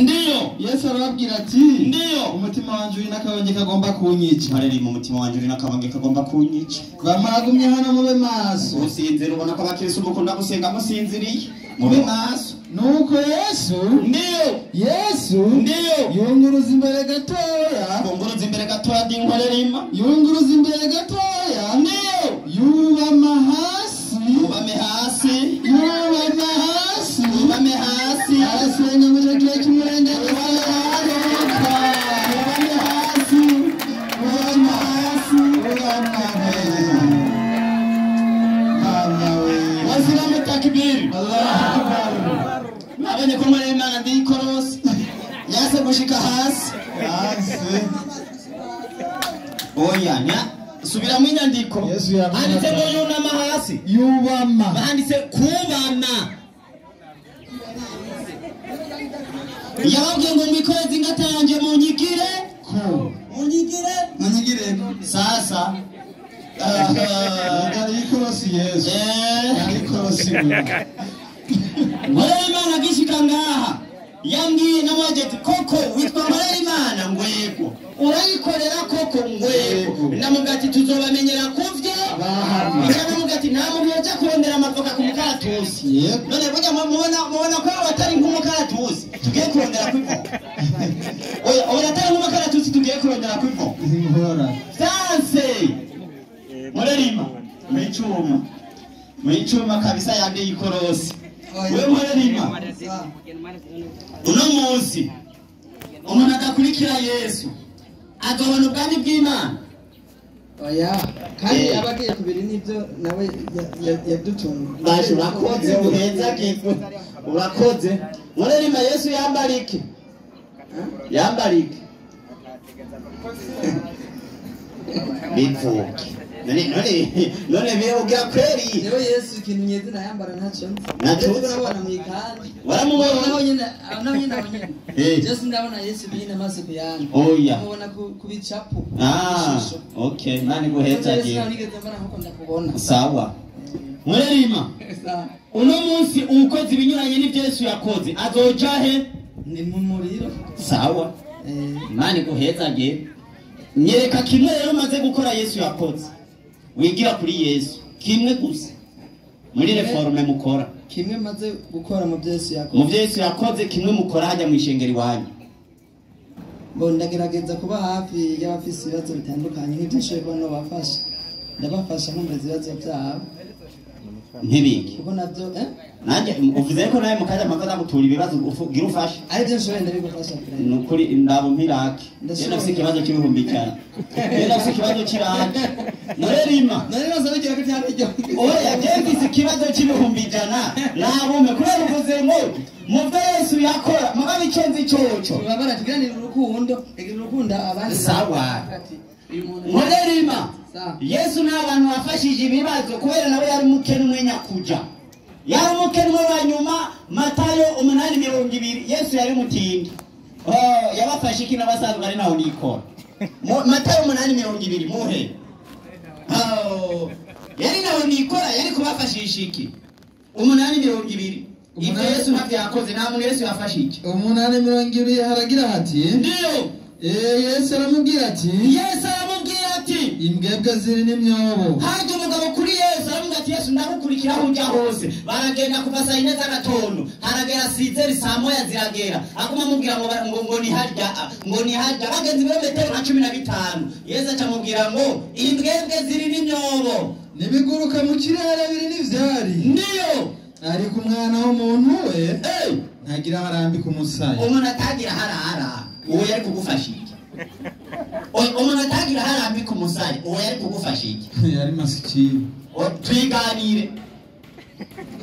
Ndiyo. Yesu arababwira ati ndiyo umutima wanje uri n'akabonge kagomba kunyica. Mareri mu mutima wanje uri n'akabonge kagomba kunyica. Bamagumye hano mube maso. Usinzira ubona ko abakristo mukunda gusenga musinziriye. Mube maso. Nuko Yesu ndiyo yunguruza imbere gatoya. Yunguruza imbere gatoya dinkorerima. Yunguruza imbere gatoya. Ndiyo. Yubama hasi. Yubame hasi. Yubama hasi. Yubame hasi. Arasenga mu gihe cy'umurenge. Yubame hasi. Yubame hasi. Yubame hasi. Wasilamu takbiri. Allahu Akbar. Nabonye ko muri Imana ndi korosi. Yase gushika hasi. Oya nya subira mu nyandiko. Yesu yabona. Handitse ngo yunama hasi. Yubama. Handitse kubama. Yababwiye ngo mikwezi ngatanje mu nyigire. Munyigire. Sasa Yari korosi Yesu. Yari korosi. Muri Imana gishika ngaha. Yambwiye namwajeti koko witwa Mareri Imana ngwego urayikorera koko ngwego namugati tuzobamenyera kuvye ijana mugati namubyeje kurondera amavoka ku mukaratusi none burya mubona ko batari nk'umukaratusi tugiye kurondera kwivoka oya atari nk'umukaratusi tugiye kurondera kwivoka sanse Mareri mwicuma kabisa yande yikorosi wewe Mareri uno munsi umuntu adakurikira Yesu agabana ubwami bw'Imana. Oya kandi abagiye kubiri nibyo nawe yadutunga. Baje urakoze buhenza kifu. Urakoze. Murerima Yesu yambarike. Yambarike. Bivuke. None biye ugira kweri. Leo Yesu ikintu nyezi na yambara nacho. Nacho urabona mwikandi. Waramubona naho nyine. Yesu ndabona Yesu bine maso kuyana. Oya. Mubona kubicapo. Okay. Nani guheza je. Yesu nigeze mbona nkuko ndakubona. Sawa. Murerima. Sawa. Uno munsi umukozi binyuranye n'ivyo Yesu yakoze azoja he? Ni mu muriro. Sawa. Nani guheza je. Nyereka kimwe rero maze gukora Yesu yakoze. Wigira kuri Yesu kimwe gusa muri reforme mukora kimwe maze gukora mu Yesu yakoze mu Yesu yakoze kimwe mukora hajya mu ishengeri wanyu bo ndagerageza kuba hafi y'abafisi ibibazo bitandukanye nk'ibyo no bafasha ndabafasha mu bibazo byabo ntibiki kuko nabyo nanjye uvuze ko nawe mukaje amavuta gutura ibibazo ugira ufasha ari byo shoye ndabigufasha nukuri ndabo mpirake yenda ufite ikibazo cy'ibihumbi cyane yenda ufite ikibazo cy'irake Murerima nari bigira ko cyane cyo oya yendise ikibazo cy'ibihumbi jana nabume kubera uvuze ngo mu Yesu yakora mugabe icenzi cyoco babara tuganira urukundo abandi sawa Murerima Yesu n'abantu bafashije ibibazo kubera nawe yari mukene umwenya kuja yari mukene wa nyuma Matayo 8:20 Yesu yari mutindi yabafashe iki n'abasanzwe ari naho nikora Matayo 8:20 muhe yari naho nikora yari kubafashisha iki 8:20 ibyo Yesu ntabyo yakoze nta muntu Yesu yafashije 8:20 haragira hati ndiyo Yesu aramubwira ati imbwebwe ziri n'imyobo haje umugabo kuri Yesu aramubwira ati Yesu ndagukurikira aho ujya hose baragenda kuva saa 4 z'agatondo haragera sizeri saa moya ziragera akuma mubwira ngo ni harya bagenzi birometero 15 Yesu acamubwira ngo imbwebwe ziri n'imyobo nibiguruka mu kirere biri n'ivyari ndiyo ariko umwana w'umuntu we ntagira harambika umusaya umuntu atagira harara uwo yari kugufasha iki umuntu atagira harambika umusaya uwo yari kugufasha iki yari masikiri twiganire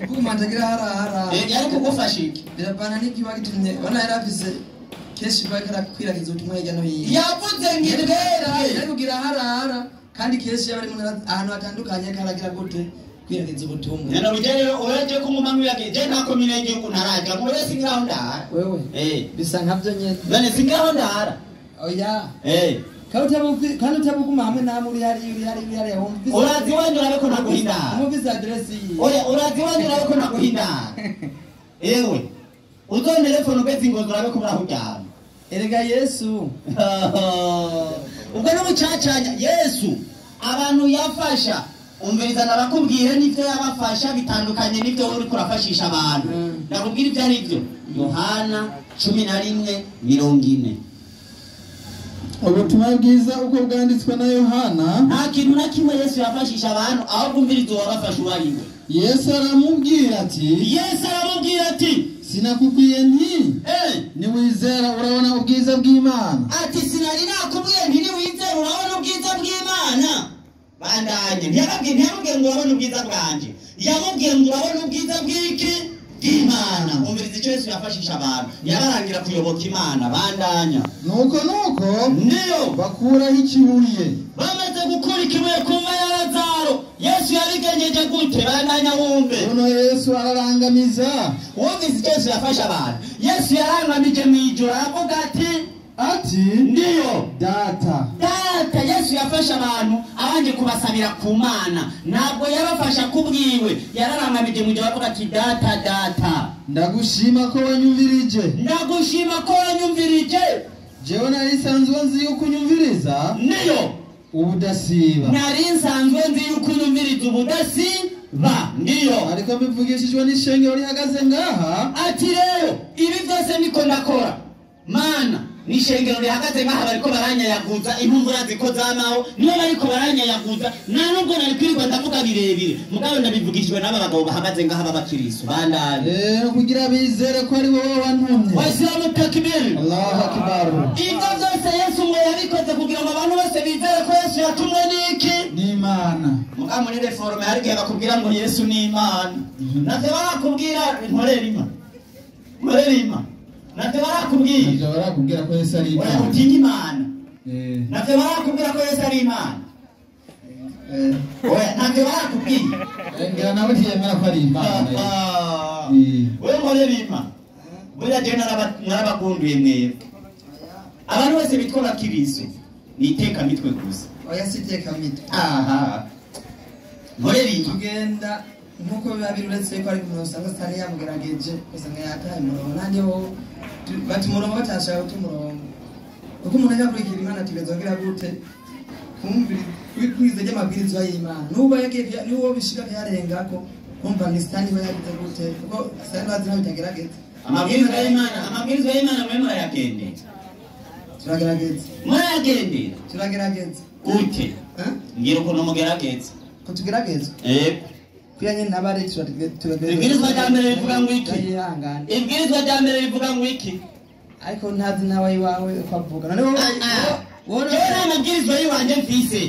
kuko atagira harara yari kugufasha iki birapana n'ikiba gitumye bana yarafise keshi bakara kwiragiza utumwe hirya no hino yavuze ngirwera yari kugira harara kandi keshi yari mu ahantu hatandukanye karagira gute kwiragiza ubutumwe neno bijero ureje kumumanu yake je ntako mirenge uko ntaraja ngo wese ngaho ndara wewe bisa nkabyo nyene none singaho ndara oya kandi utabuguma hamwe na muri hari wumvise urazi wanje urabeko naguhindara wumvise address yi oya urazi wanje urabeko naguhindara ewe uzontelefone ugeze ingozi urabe kubura aho uryama. Erega Yesu ubwo n'ubucacanya Yesu abantu yafasha umviriza nabakubwire n'ivyo yabafasha bitandukanye n'ivyo uri kurafashisha abantu. Nakubwira ivyo ari byo. Yohana 11:40. Ubutumwa bwiza uko bwanditswe na Yohana, nta kintu na kimwe Yesu yafashisha abantu ahubwo umviriza wabafasha uwariwe. Yesu aramubwira ati sinakubwiye nti niwizera urabona ubwiza bw'Imana. Ati sinari nakubwiye nti niwizera urabona ubwiza bw'Imana. Bandanye ntiyamubwiye ngo urabona ubwiza bwanje, yamubwiye ngo urabona ubwiza bw'iki bw'Imana. Umviriza icyo Yesu yafashisha abantu, yabarangira kuyoboka Imana. Bandanya nuko niyo bakuraho ikibuye. bamaze gukura ikibuye ku mva ya Lazaro, Yesu yabigenyeje gute? Bandanya wumve. Uno Yesu ararangamiza. Wumvise icyo Yesu yafasha abantu. Yesu yarangamije mw'ijoro avuga ati ndiyo data. Yesu yafasha abantu abanje kubasabira ku Mana, ntabwo yabafasha kubwiwe. Yararangamije mw'ijoro avuga ati data ndagushima ko wanyumvirije. Jewe nari nsanzwe nzi yuko unyumviriza. Niyo ubudasiba. Nari nsanzwe nzi yuko unyumviriza ubudasiba. Ndiyo ariko mbivugishijwe n'ishengero rihagaze ngaha. Ati rero ibi byose niko ndakora Mana, n'ishengero rihagaze ngaha bariko baranyayaguza, impumvura ziko zamaho niyo bariko baranyayaguza. Nta nubwo nari kwirirwa ndavuga birebire, mugabo ndabivugishijwe n'aba bagabo bahagaze ngaha b'abakristo. Bandanye kugira bizere ko ari wowe wantumye. Waislamu takbir, Allahu akbar. Ibyo byose Yesu ngo yabikoze kugira ngo abantu bose bizere ko Yesu yatumwe n'iki? N'Imana. Mugabo muri reforme hari gihe bakubwira ngo Yesu ni Imana. Navyo barakubwira nkorera Imana. Navyo barakubwira ko Yesu ari Imana. Utinya Imana. Navyo barakubwira ko Yesu ari Imana. Navyo barakubwira. Ngira nawe ntiyemera ko ari Imana. Wewe nkorera Imana. Buriya je narabagunduye mwebwe. Abantu bose bitwa bakiriso niteka mitwe gusa. oya siteka mitwe. Nkorera Imana. Tugenda nkuko biba biruretse ko ari umuntu usanga atari yamugerageje usanga yataye umurongo. Nanjye ho bati umurongo batashaka utumurongo. Uko umuntu ajya kurikira Imana tugezongera gute kumvira kwize ry'amabwirizwa y'Imana. Nuba yagiye niwo bishika yarengako kumva ni stani ba yagize gute kuko sanga azina bitagerageza. Amabwirizwa y'Imana mwe murayagendera. Turagerageza. Gute? Ngira ukuntu mugerageza. Ko tugerageza? Kuyanye nabare turagerageza. Ibwirizwa rya mbere rivuga ngo iki? Ariko ntazi nawe iwawe ukavuga. None wowe amabwirizwa yiwanje mfise.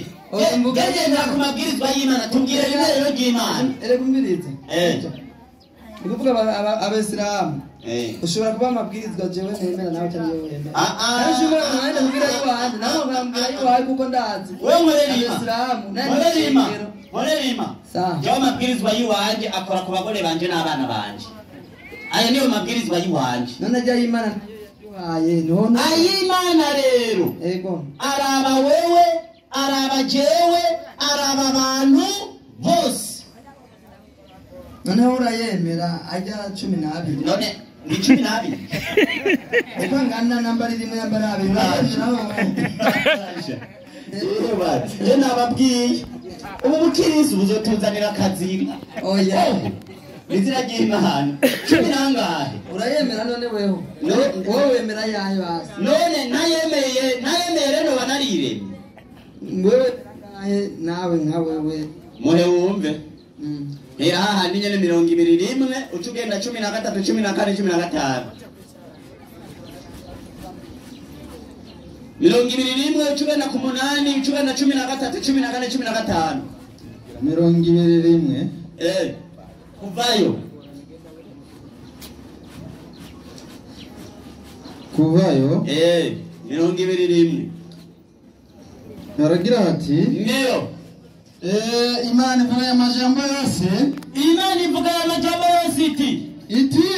Gendera ku mabwirizwa y'Imana, tubwire rero ry'Imana. Kumviriza. Nikuvuga abesilamu. Ushobora kuba amabwirizwa jewe nemera nawe cyangwa yewe wemera. Ushobora kuba kubwira y'Imana nawe ugambira y'Imana kuko ndazi. Wewe murerima. Abesilamu. Murerima. Jewe amabwirizwa yiwanje akora ku bagore banje n'abana banje. Aya niyo mabwirizwa yiwanje. None ajya y'Imana none. Ay'Imana rero. Ego. Araba wewe, araba jewe, araba abantu bose. None urayemera ajya 12. None ni 12. Uko ngana nambari rimwe nambari abiri. Je nababwiye ubu bukirisu buzotuzanira akazi. Oya. Bizira ry'Imana. 10 nangahe? Urayemera none weho. Wowe wemera yayo basi. None nayemeye rero banariremye. Wewe nawe nka wewe. Muhe wumve. Era hahandi nyene 21 ucugenda 13 14 15. 21 ucugenda ku 8 ucugenda 13 14 15. 21. Kuvayo. Kuvayo? 21. Naragira ati Ndio. Imana ivuga amajambo yose. Imana ivuga amajambo yose iti iti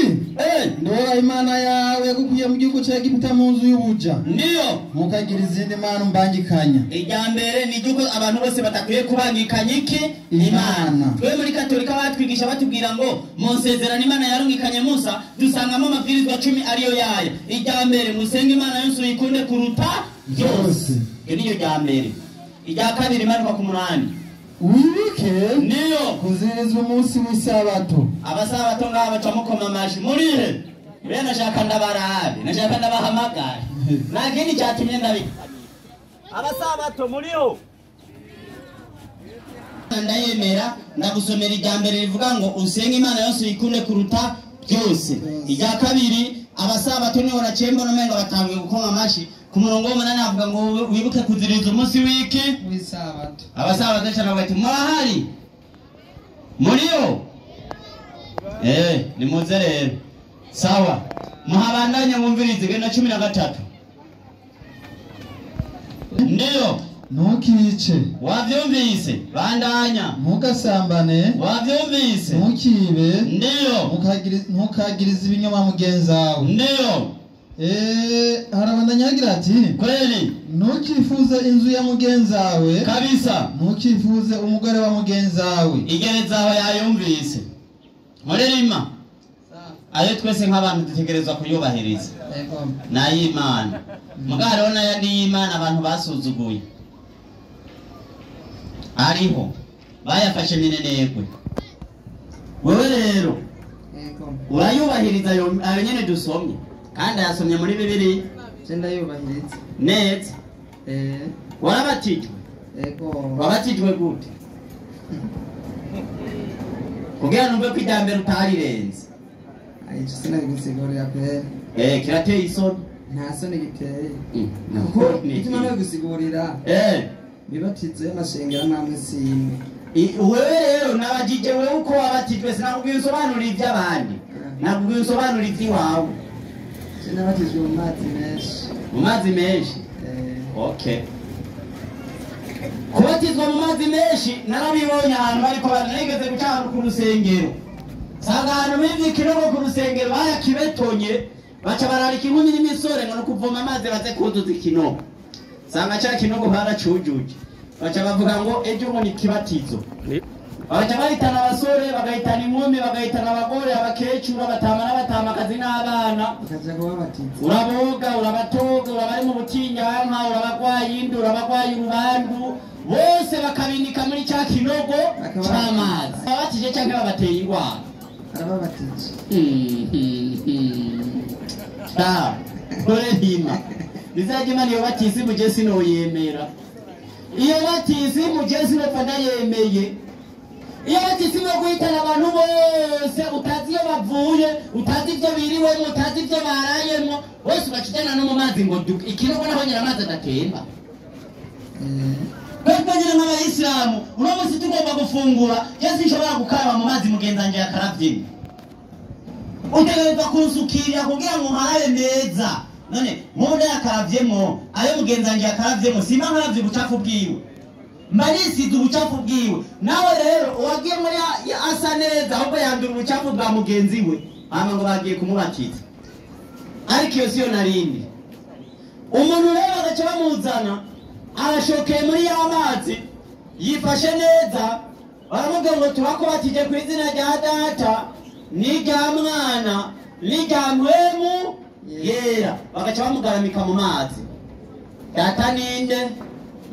ndora imana yawe yagukuye mu gihugu cya Egiputa mu nzu y'ubuja ndiyo mukagira izindi mana mbangikanya. Ijambere ni juko abantu bose batakwiye kubangikanya iki Imana. Twe muri Katolika batwigisha batubwira ngo monsezerano Imana yarungikanye Musa dusangamo amabwirizwa 10 ariyo yaya. Ijambere musenga Imana yose uyikunde kuruta byose. Niyo jambere. Ijya kabiri Imana ku munani. Wibuke niyo kuziriza umunsi w'isabato. Abasabato ngaba camukoma amashi murihe bene nashaka ndabarabe nashaka ndabahamagara nakindi cyatumye ndabi abasabato muriho ndayemera ndagusomera ijambere rivuga ngo usenga Imana yose uyikunde kuruta byose. Ijya kabiri abasabato niho nacembo nomenga batangiye gukoma amashi ku murongo w'umunani avuga ngo wibuke kuziriza umunsi w'iki w'isabato. Abasabato cyane bati mwahari muriyo ni muze rero sawa muhabandanye mwumvirize gena 13 ndiyo ntukice wavyumvise bandanya ntugasambane wavyumvise ntukibe ndiyo ntukagiriza ibinyoma mugenzawe ndiyo harabandanya agira ati kweli ntukifuze inzu ya mugenzawe kabisa ntukifuze umugore wa mugenzawe. igerezaho yayumvise murerima ayo twese nk'abantu dutegerezwa kuyubahiriza n'ay'Imana mugaro n'ayandi y'Imana abantu basuzuguye ariho bayafashe minenegwe. Wewe rero urayubahiriza ayo nyene dusomye kandi yasomye muri Bibiliya Senda yubahiriza neza. Warabatijwe wabatijwe gute kugira numve ko ijambere utarirenze ayi sinari gusigurira pe kirateye isoni nta soni giteye nako ituma no gusigurira bibatizo y'amashengero namwe simwe. Wewe rero nabajije wewe uko wabatijwe sinakubwiye usobanura iby'abandi nakubwiye usobanura iby'iwawe. Sinabatijwe mu mazi menshi. Mu mazi menshi okay. Kubatizwa mu mazi menshi narabibonye ahantu ariko banegeze gucana ku rusengero sanga ahantu bivye ku rusengero bayakibetonye baca bararika inkumi n'imisore ngo kuvoma amazi baze kuzuza ikinogo sanga cya kinogo baracujuje baca bavuga ngo ejo ngo ni kibatizo baca bahitana abasore bagahitana inkumi bagahitana abagore abakecuru abatama n'abatamakazi n'abana bakaja kubabatiza uraboga urabatoga urabari mu butinyanka urabagwaye indu urabagwaye urubandu bose bakabinika muri cya kinogo cy'amazi babatije cyangwa babateye ingwara arababatije kore hima bizaje Imana iyo batisi muje sinoyemera iyo batisi muje sinopfana yemeye iyo batisi mo guhitana abantu bose utazi iyo bavuye utazi ibyo biriwemo utazi ibyo barayemo bose bakijana no mu mazi ngo ikinogo naho nyira amazi adatemba. Kwebwe nyine nk'abayisilamu uramutse tugomba gufungura Yesu nshobora gukaraba mu mazi mugenzanje yakaravye utegerezwa kunsukirira kugira ngo nkarabe neza none muda yakaravyemo ayo mugenzanje yakaravyemo simba nkaravye ubucafu bwiwe marisize ubucafu bwiwe nawe rero uwagiye muri asa neza ahubwo yandura ubucafu bwa mugenzi we hama ngo bagiye kumubatiza ariko iyo siyo narindi umuntu rero agaca bamuzana arashokeye muri ya mazi yifashe neza baramubwira ngo turakubatije ku izina rya data n'irya mwana n'irya mpwemu yera bagaca bamugaramika mu mazi data ninde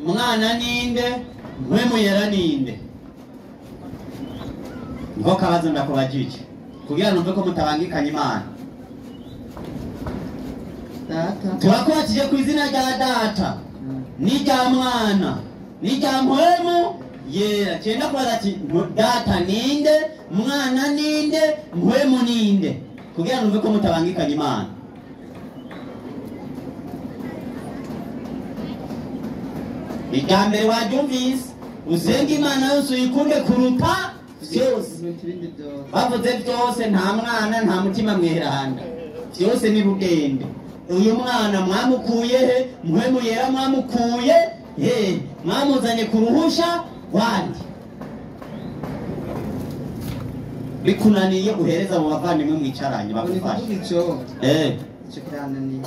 mwana ninde mpwemu yera ninde niko kabazo ndakubajije kugira numve ko mutabangikanye Imana. Turakubatije ku izina rya data n'irya mwana n'irya mpwemu yera cyenda kubaza ati data ninde mwana ninde mpwemu ninde kugira numve ko mutabangikanye Imana. Ijambere wabyumvise usenga Imana yose uyikunde kuruta byose bavuze byose nta mwana nta mutima mweranda byose ni bugende. Uyu mwana mwamukuye he mpwemu yera mwamukuye he mwamuzanye ku ruhusha wandi bikunaniye uhereza abo bavandimwe mwicaranye bagufasha icyo kirananiye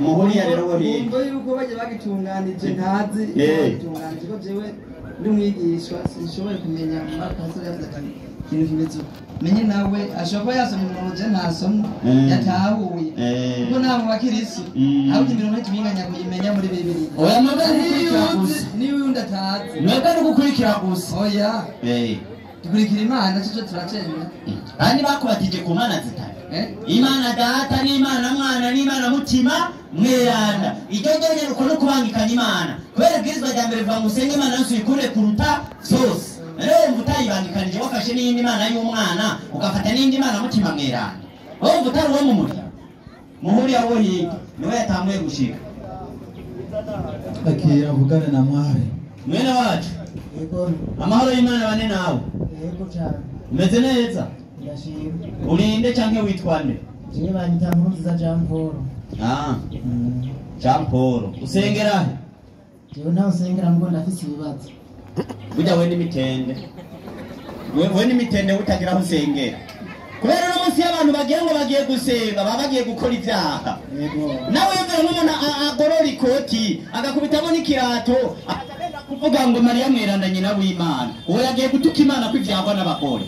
muhuriya rero wo hirya umva yuko bajya bagitunganije ntazi bagitunganije ko jewe ndi umwigishwa sinshoboye kumenya pastor yavuze ati ikintu kimeze menye nawe ashobora kuba yasomye umuntu je ntasomye yatahuye kuko nabo bakirisi ahubwo imirongo y'ikibinganya kuyimenya muri bibiri oya magana niwe undi atazi mwebwe no gukurikira gusa oya dukurikira imana cyo turacenda kandi bakubatije ku mana zitatu Imana data n'Imana mwana n'Imana mutima mweranda iryo ryo uko no kubangikanya Imana kubera bwizwa rya mbere va musenge Imana nso ikure kuruta zose rero mutayibangikanije wafashe n'indi Imana y'umwana ugafata n'indi Imana mutima mweranda wowe mutari wo mu murya muhuri yawo hirya niwe yatambuye gushika akira vugana na mware mwene wacu yego amahoro y'Imana bane nawe yego cyane umeze neza ndashimye urinde canke witwande jewe banyita Nkurunziza Jean Paul Jean Paul usengera he jewe ntaho usengera ngo ndafise ibibazo burya we n'imitende we n'imitende utagira aho usengera kubera no munsi y'abantu bagira ngo bagiye gusenga baba bagiye gukora ivyaha nawe yumvira nk'umuntu agorora ikoti agakubitamo n'ikirato kuvuga ngo Mariya mweranda nyina w'Imana uwo yagiye gutuka Imana kw'ivyagwa n'abagore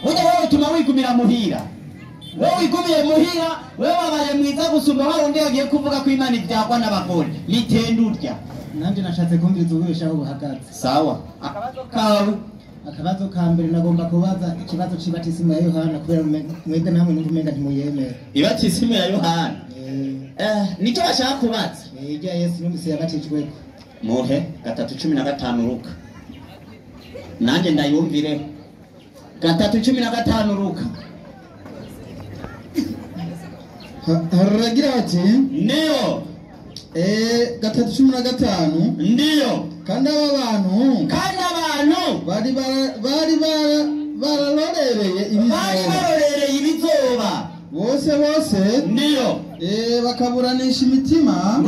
burya wowe utuma wigumira muhira wowe wigumiye muhira wewe wabaye mwiza gusumba warundi yagiye kuvuga ko Imana ivyagwa n'abagore mitende urya nanje nashatse kumviriza ububeshaho buhagaze sawa akabazo kawe akabazo ka mbere nagomba kubaza ikibazo cy'ibatisimu ya Yohana kubera mwebwe namwe n'ukumenga ntimuyemera ibatisimu ya Yohana nicyo bashaka kubaza ijya Yesu numvise yabatijwe muhe 3:15 Luka nanjye ndayumvire 3:15 Luka haragira ati ndio 3:15 ndio kandi abantu bari bararorereye ibizoba bose ndio bakaburanisha imitima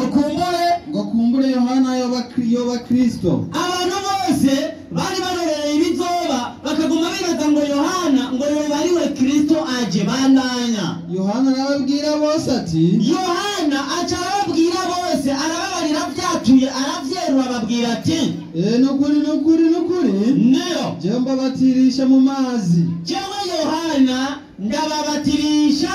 ngo kumbure Yohana yoba Kristo abantu bose bari barorereye ibizoba bakaguma bibaza ngo Yohana ngo yoba ari we Kristo aje bandanya Yohana arababwira bose ati Yohana aca arababwira bose arababarira byatuye aravyerura ababwira ati nukuri ndio je mbabatirisha mu mazi jewe Yohana ndababatirisha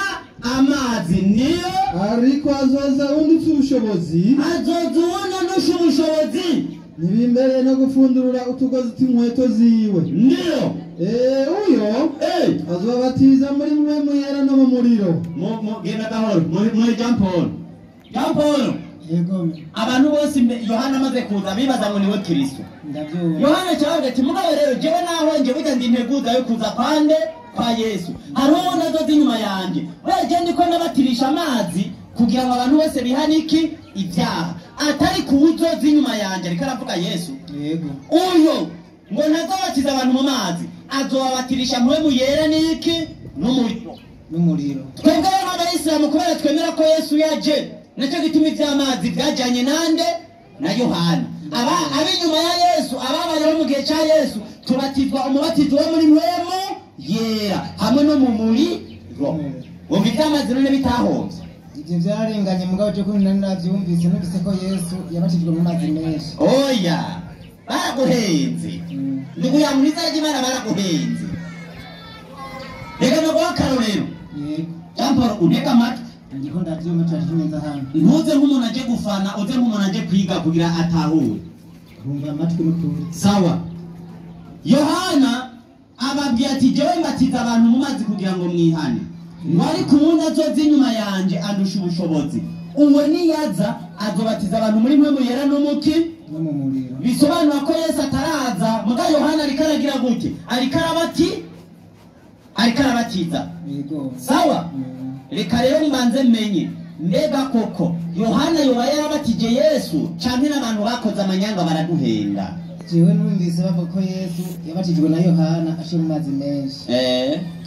amazi ndio ariko azoza undi ubushobozi azozubona n'ubushobozi nibimbere no gufundurura utugozi tw'inkweto ziwe ndio uyo azobatiza muri mwe muyera no mu muriro genda gahoro muri Jean Paul yego abantu bose Yohana amaze kuza bibaza ngo niwe Kristo ndabyumva Yohana cyavuga ati mugabo rero jewe naho nje burya ndi integuza yo kuza kwande kwa Yesu hariho nazo inyuma yanjye weje ndiko nabatirisha amazi kugira ngo abantu bose bihaniki ibyaha atari kuwuzoza inyuma yanjye ariko aravuga Yesu yego uyo ngo ntazobatiza abantu mu mazi azobabatirisha mpwemu yera n'iki n'umuriro twebwe n'abayisilamu kubera twemera ko Yesu yaje nacyo gituma iby'amazi byajyanye nande na Yohana ab'inyuma ya Yesu ababayeho mu gihe cya Yesu tubatizwa umubatizo wo muri mpwemu yera hamwe no mu muriro wumva iby'amazi none bitahombye ibyo byarenganye mugabo cyo kuri navyumvise numvise ko Yesu yabatijwe mu mazi menshi oya baraguhenze ndugu ya mwiza y'Imana baraguhenze reka no kwa karorero Jean-Paul uneka amatwi ndiko ndavyumva cyashimeza hano ntuze nk'umuntu aje gufana uze nk'umuntu aje kwiga kugira atahure kumva amatwi n'ukuri sawa Yohana ababwiye ati jewe mbatiza abantu mu mazi kugira ngo mwihane wari kuwundi azoza inyuma yanje andusha ubushobozi uwe niyaza azobatiza abantu muri mwe muyera n'umuki no mu muriro bisobanura ko Yesu ataraza muga Yohana ariko aragira gute ariko arabatiza yego sawa reka rero mbanze menye mbega koko Yohana yoba yarabatije Yesu canke n'abantu bakoze amanyanga baraduhenda jewe numvise bavuga ko Yesu yabatijwe na Yohana ashe mu mazi menshi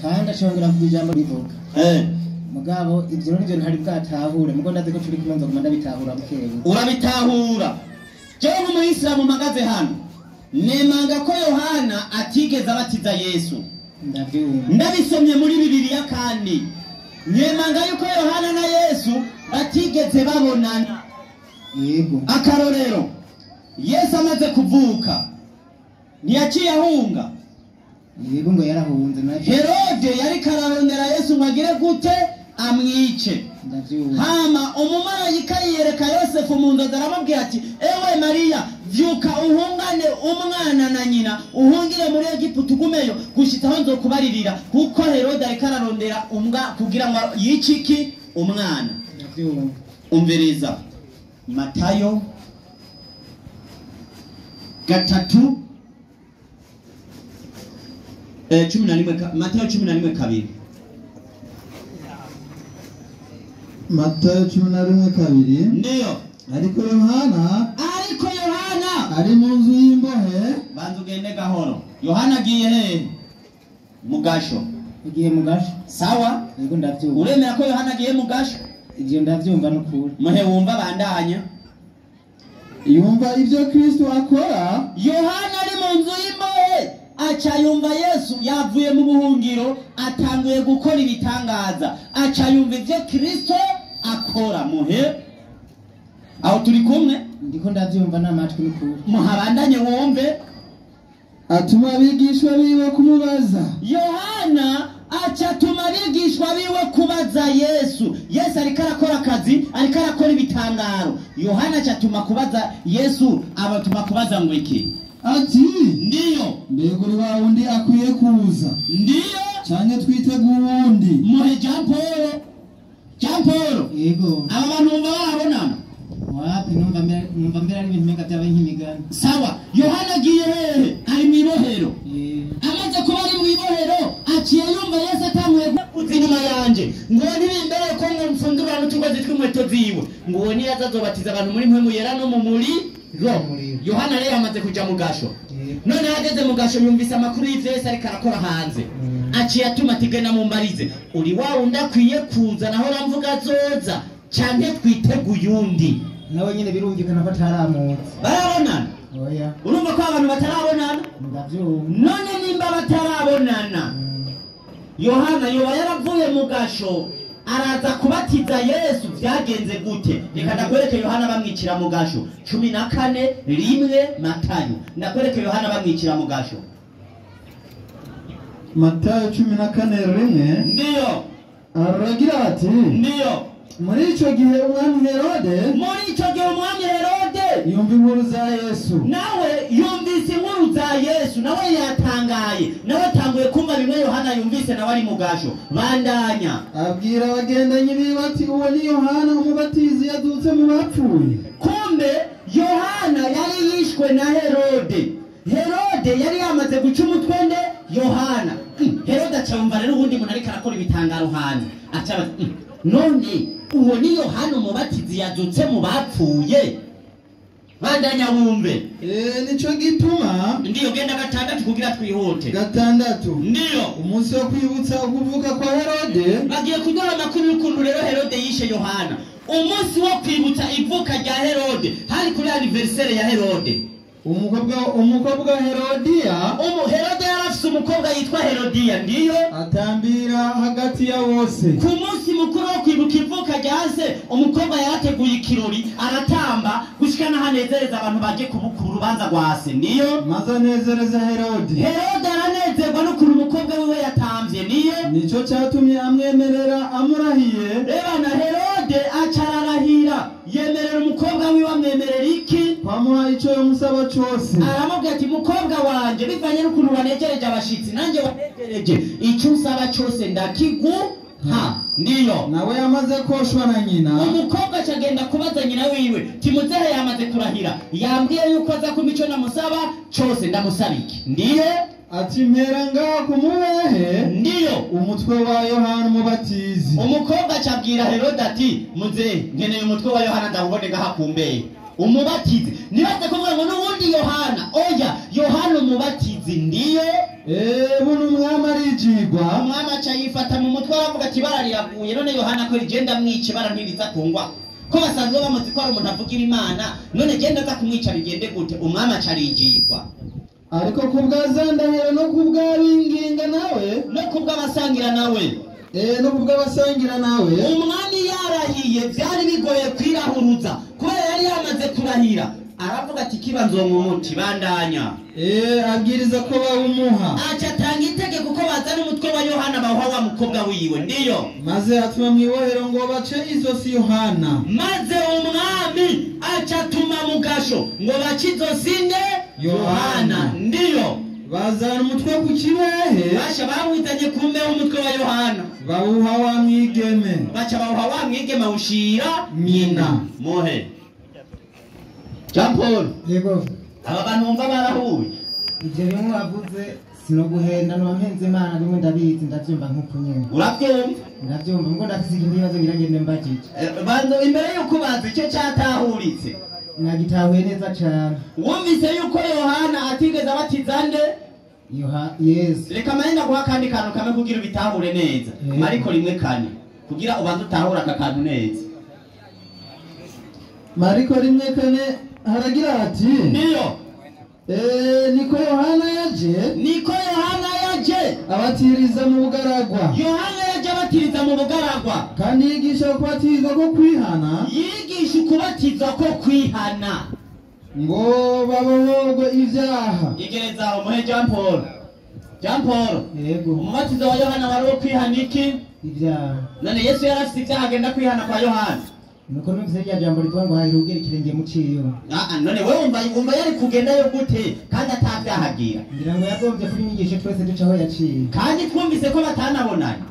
kandi ashongera kugira ijambo rivuga mugabo ibyo rero ntari bwatahure mugo ndaze ko turi kumanza kumanda bitahura bukewe urabitahura jewe nk'umuyisilamu magaze hano nemanga ko Yohana atigeze abatiza Yesu ndabisomye muri Bibiliya kandi nyemanga yuko Yohana na Yesu batigeze babonana. Yego. Akarorero, Yesu amaze kuvuka ntiyaciye ahunga. Yego ngo yarahunze na Herode yari kararondera Yesu mwagire gute amwice. Hama umumarayika yiyereka Yosefu mu nzozi aramubwira ati ewe Mariya vyuka uhungane umwana na nyina uhungire muri Egiputa ugumeyo gushitsa aho nzokubaririra kuko Herode ari kararondera kugira ngo yiciki umwana. Umviriza Matayo 3:11 Matayo 11:2 Matayo 11:2 Ndiyo. Ariko Yohana ari mu nzu y'imbohe. Bantu gende gahoro. Yohana agiye he? Mugasho. Agiye mugasho. Sawa? Yego ndavyumva. Uremera ko Yohana agiye mugasho? Ivyo ndavyumva n'ukuri. Muhe wumva bandanya. Yumva ivyo Kristo akora. Yohana ari mu nzu y'imbohe aca yumva Yesu yavuye mu buhungiro atanguye gukora ibitangaza. Aca yumva ivyo Kristo akora. Muhe aho turi kumwe ndiko ndavyumva n'amatwi n'ukuri. Muhabandanye wumve. Atuma abigishwa biwe kumubaza. Yohana aca atuma abigishwa biwe kubaza Yesu. Yesu ariko arakora akazi, ariko arakora ibitangaro. Yohana aca atuma kubaza Yesu, abatuma kubaza ngo iki? Ati ndiyo mbega uri wa wundi akwiye kuza? Ndiyo canke twitega uwundi? Muhe Jean Paul. Yego. Aba bantu bumva barabonana? Wapi numva mbere ari ibintu mega byabaye nk'imigani. Sawa. Yohana agiye hehe? Ari mu ibohero. Amaze kuba ari mu ibohero aciye yumva Yesu atanguye kuza inyuma yanje ngo ntibimbere ko mfundura n'utugozi tw'inkweto ziwe ngo ni yazazobatiza abantu muri mpemu yera no mu muri Yohana rero amaze kuja mu gasho. None yageze mu gasho yumvise amakuru y'ivyo Yesu ariko arakora hanze. Aciye atuma tigena mu mbarize uri wa wundi akwiye kuza naho ramvuga zoza canke twiteguye undi. Nawe nyine birumvikana ko ataramutse. Barabonana? Oya. Urumva ko abantu batarabonana? Ndavyumva. None nimba batarabonana Yohana yoba yaravuye mu gasho araza kubatiza Yesu vyagenze gute? Reka ndakwereke Yohana bamwicira mu gasho 14:1 Matayo. Ndakwereke Yohana bamwicira mu gasho. Matayo 14:1. Ndiyo. Aragira ati ndiyo muri ico gihe umwami Herode yumva inkuru za Yesu. Nawe yumvise inkuru za Yesu nawe yatangaye. Nawe atanguye kumva bimwe Yohana yumvise nawe ari mu gasho. Bandanya. Abwira abagendanyi biwe ati uwo ni Yohana umubatizi yadutse mu bapfuye. Kumbe Yohana yari yishwe na Herode. Herode yari yamaze guca umutwende Yohana. Herode acamva rero ubundi umuntu ariko arakora ibitangaro hanze. Acaba none uwo ni Yohana umubatizi yadutse mu bapfuye. Bandanya wumve. Nico gituma ndiyo genda 6 kugira twihute. 6 ndiyo umunsi wo kwibutsa kuvuka kwa Herode bagiye kunyura amakuru y'ukuntu rero Herode yishe Yohana. Umunsi wo kwibutsa ivuka rya Herode hari kuri anniversaire ya Herode. umukobwa Herodiya. Herode yarafise umukobwa yitwa Herodiya. Ndiyo atambira hagati ya bose. Ku munsi mukuru wo kwibuka ivuka rya se umukobwa yarateguye ikirori aratamba gushika nahanezereza abantu baje kubukura urubanza rwa se. Ndiyo maze anezereza Herode aranezerwa no kuri umukobwa wiwe yatamvye. Niyo nico cyatumye amwemerera amurahiye. Reba na Herode acararahira yemerera umukobwa wiwe amwemerera iki? Kwamuha ico yomusaba cose. Aramubwira ati mukobwa wanje bivanye n'ukuntu wanejereje abashitsi nanjye wanejereje icyo usaba cose ndakiguha. Ndiyo nawe yamaze koshwa na nyina. Umukobwa acagenda kubaza nyina wiwe Timoteyo yamaze kurahira yambwiye yuko aza kumico namusaba cose ndamusaba iki? Ndiyo ati mpera ngaho kumubehe. Ndiyo umutwe wa Yohana umubatizi. Umukobwa acabwira Herode ati muze nkeneye umutwe wa Yohana ndawubone ngaha kumbehe umubatizi. Nibaze kuvuga ngo n'ubundi Yohana. Oya Yohana umubatizi. Ndiyo buno umwami arijigwa. Umwami aca yifata mu mutwe aravuga ati bara riraguye none Yohana ko rigenda mwice bara ntiriza kungwa ko basanzwe bamuzi ko ari umuntu avugira Imana none genda za kumwica bigende gute? Umwami aca arijigwa. ariko kubwazandahira no kubwabinginga nawe no kubw'abasangira nawe no kubw'abasangira nawe umwami yarahiye byari bigoye kwirahuruza kubera yari yamaze kurahira aravuga ati kibanzo mu muti bandanya abwiriza ko bawumuha aca atanga itegeko ko bazana umutwe wa Yohana bawuha wa mukobwa wiwe ndiyo maze atuma mwibohero ngo bace izosi Yohana maze umwami aca atuma mu gasho ngo bace izosi nde Yohana ndiyo bazana umutwe ku kibehe basha bawitanye kumbe umutwe wa Yohana bawuha wa mwigeme baca bawuha wa mwigeme awushira nyina mohe Jean Paul yego aba bantu bumva barahuye ivyo bimwe wavuze sinoguhenda nompenze Imana rimwe ndabizi ndavyumva nk'ukunyene urabyumva ndavyumva ngo ndafise ibibazo biragende mbajije banzo imbere yuko bazi icyo cyatahuritse nagitahuye neza cane wumvise yuko Yohana atigeze abatiza nde Yesu reka mayenda guha kandi kantu kamwe kugira ubitahure neza mariko rimwe kane kugira ubanze utahura aka kantu neza mariko rimwe kane haragira ati niyo niko Yohana yaje abatiriza mu bugaragwa Yohana yaje abatiriza mu bugaragwa kandi yigisha kubatizwa ko kwihana yigisha kubatiza ko kwihana ngo babohorwe ivyaha igereza aho muhe Jean Paul yego umubatizo wa Yohana wari wo kwihana iki ivyaha none Yesu yarafite ivyaha agenda kwihana kwa Yohana nuko numvise rya jambo ritwa ngo hahira ubwira ikirenge mu ciyo none wewe umva yari kugendayo gute kandi atavyahagira ngira ngo yagombye kuri inyigisho twese ducaho yaciye kandi twumvise ko batanabonanye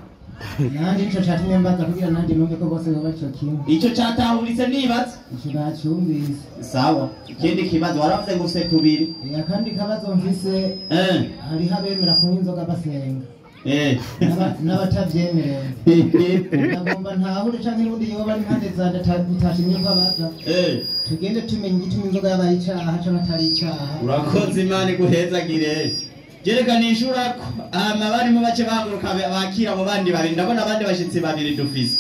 nandi nico catumye mbaza kugira nandi numve ko bose baba ico kimwe ico catahuritse nibaza ico bacyumvise sawa ikindi kibazo waravuze ngo ufise tubiri akandi kabazo mvise hariho abemera kunywa inzoga basenga n'abatavyemerewe nagomba ntahure canke n'ubundi yoba ari impande zanje bitashimye ko abaza tugende tumenye igituma inzoga yabaye icaha canke atari icaha urakoze Imana iguhezagire jereka nishurako barimo bace bahaguruka bakira abo bandi babiri ndabona abandi bashitsi babiri dufise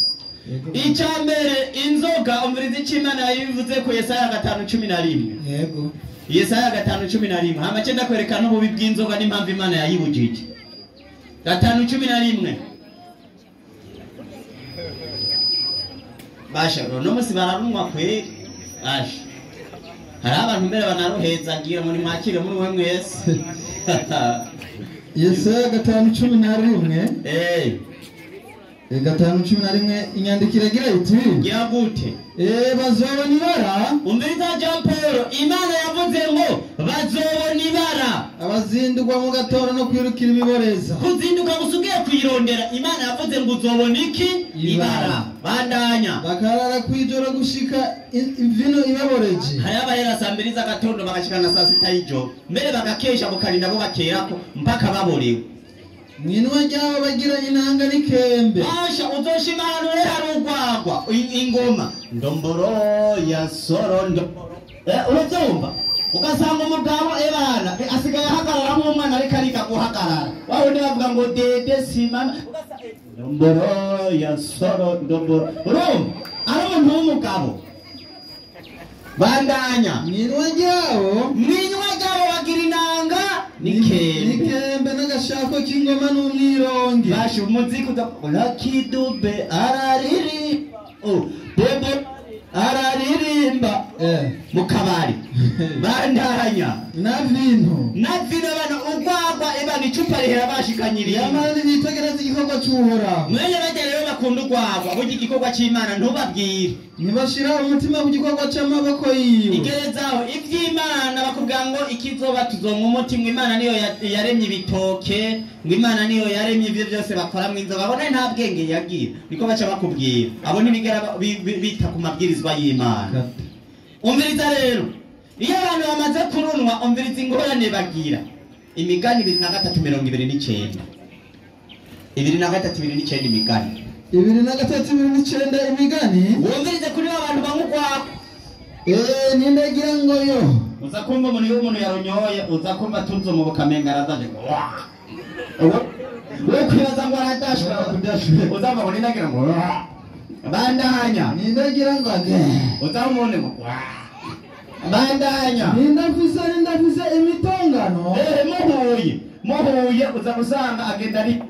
icambere inzoga umviriza ico Imana yabivuze ku Yesaya 5:11 yego Yesaya 5:11 hama cenda kwerekana ububi bw'inzoga n'impamvu Imana yayibujije 5:11 basha no musi bararumwa kweri basha hari abantu mbere banaruhezagira muri mwakire muri we mwese Yesaya 5:11 5:11 inyandikire gira iti gira gute bazobona ibara umviriza Jean Paul Imana yavuze ngo bazobona ibara abazindurwa mu gatora no kwirukira imiboreza kuzinduka gusugiye kwirondera Imana yavuze ngo uzobona iki ibara bandanya bakarara kwijoro gushika vino ibaboreje hari abahera saa 2 z'agatondo bagashikana saa 6 y'ijoro mbere bagakesha bukarinda bo bakerako mpaka baborewe mwinwa ryabo bagira inanga n'ikembe asha uzoshima hano hari urwagwa ingoma ndomboro ya soro ndomboro urabyumva ugasanga umugabo ebana asigaye ahagarara nk'umwana ariko arika guhagarara wawundi bavuga ngo dede simama ndomboro ya soro ndomboro urumva ari umuntu w'umugabo bandanya mwinwa ryabo bagira inanga nikembe n'agashako k'ingoma n'umwirongi bashi umuziki urakidube arariri bebe araririmba mu kabari bandanya na vino bana urwagwa ebana icupa rihera bashikanyiriye yamani bitegereza igikorwa cy'uhoraho mwenye bajya rero bakunda urwagwa burya igikorwa cy'Imana ntubabwire ntibashira umutima ku gikorwa cy'amaboko yiwe igerezaho iby'Imana bakubwira ngo ikizoba tuzonka umutima Imana niyo yaremye ibitoke ngo Imana niyo yaremye ibyo byose bakora mu inzoga abona nta bwenge yagira niko baca bakubwira abo ntibigera bita ku mabwirizwa y'Imana umviriza rero iyo abantu bamaze kurunwa umviriza ingorane bagira imigani 23:29 23:29 imigani 23:29 imigani wumvirize kuri abantu bamugwako nindagira ngo yo uza kumva umuntu yaronyoye uza kumva tunzo mu bukamenga arazaje we kwibaza ngo aradashwe uzava ngo nindagira ngo bandanya nindagira ngo uzamubone ngo bandanya Nindafise imitongano. muhuye uza gusanga agenda ari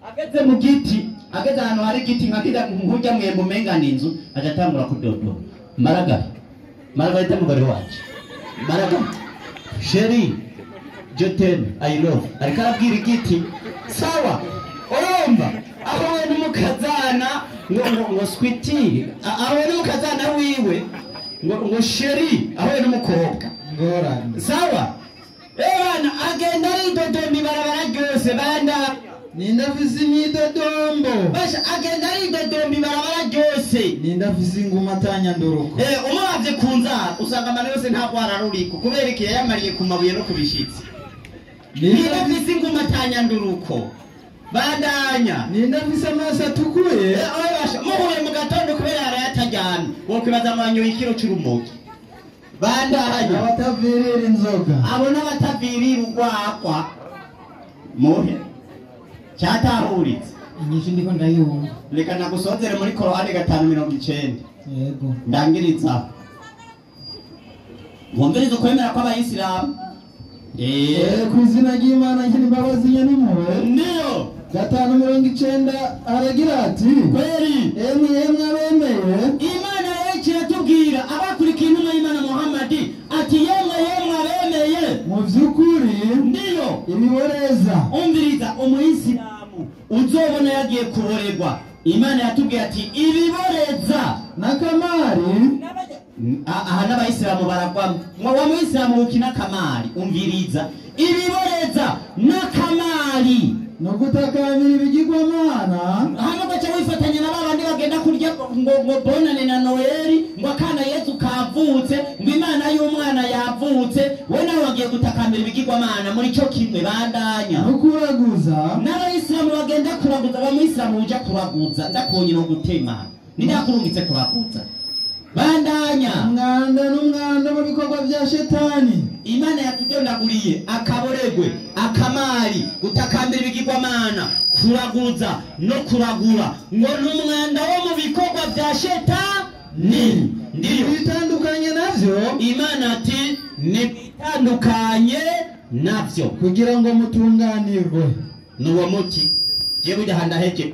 ageze mu giti, ageze ahantu hari igiti nka kida nkujya mwembe umengana inzu agatangura kudodo. Maragara mugore wacu. Maragara Sheri je t'aime, I love. Ariko arabwira igiti sawa urumva aho we n'umukazana ngo sweetie, aho we n'umukazana wiwe ngo Sheri, aho we n'umukobwa Ngorane. sawa bana agenda ari dodombi barabara ryose banda Nindafise imyidodombo. basha agenda ari dodombi barabara ryose. Nindafise inguma atanyanduruko. Umwavye kunza usanga amana yose nta kwara ruriko kubera ikiye yamariye ku mabuye no kubishitsi. Nindafise inguma atanyanduruko. Bandanya Nindafise amaso atukuye. basha muhuye mu gatondo kubera yarayatajyana wo kwibaza amanyo y'ikiro cy'urumogi. Bandanya Abatavirira inzoga. abo n'abatavirira urwakwa muhe cyatahuritse. Inyishu ndiko ndayumva. Reka nagusozere muri Korani 5:90. Yego. Ndangiriza mwumviriza ukwemera kw'abayisilamu. Kw'izina ry'Imana nkiri imbabazi nyanimpuhwe. Niyo 5:90 aragira ati kweri emwe abemeye Imana yake iratubwira abakurikiye intumwa y'Imana Muhammadi ati yemwe abemeye mu vy'ukuri niyo ibiboreza. umviriza umuyisilamu uzobona yagiye kuborerwa. Imana yatubwiye ati ibiboreza N'akamari. aha n'abayisilamu baragwamo wa muyisilamu ukina kamari. Umviriza ibiboreza n'akamari no gutakamira ibigirwamana. hano gace wifatanya na babandi bagenda kurya ngo bonane na Noeli ngo akana Yesu kavutse ngo Imana y'umwana yavutse we nawe wagiye gutakambira ibigirwamana muri cyo kimwe. Bandanya No kuraguza. n'abayisilamu bagenda kuraguza. abamuyisilamu uja kuraguza ndakonye no gutema nindakurungitse kuraguza. Bandanya Umwanda mu bikorwa bya shetani. Imana yatudondaguriye akaboregwe akamari gutakambira ibigirwamana kuraguza no kuragura ngo n'umwanda wo mu bikorwa bya shetani. Ndiyo Bitandukanye navyo Imana ati nibitandukanye navyo kugira ngo mutunganirwe. nuwo muti je bujya handaheke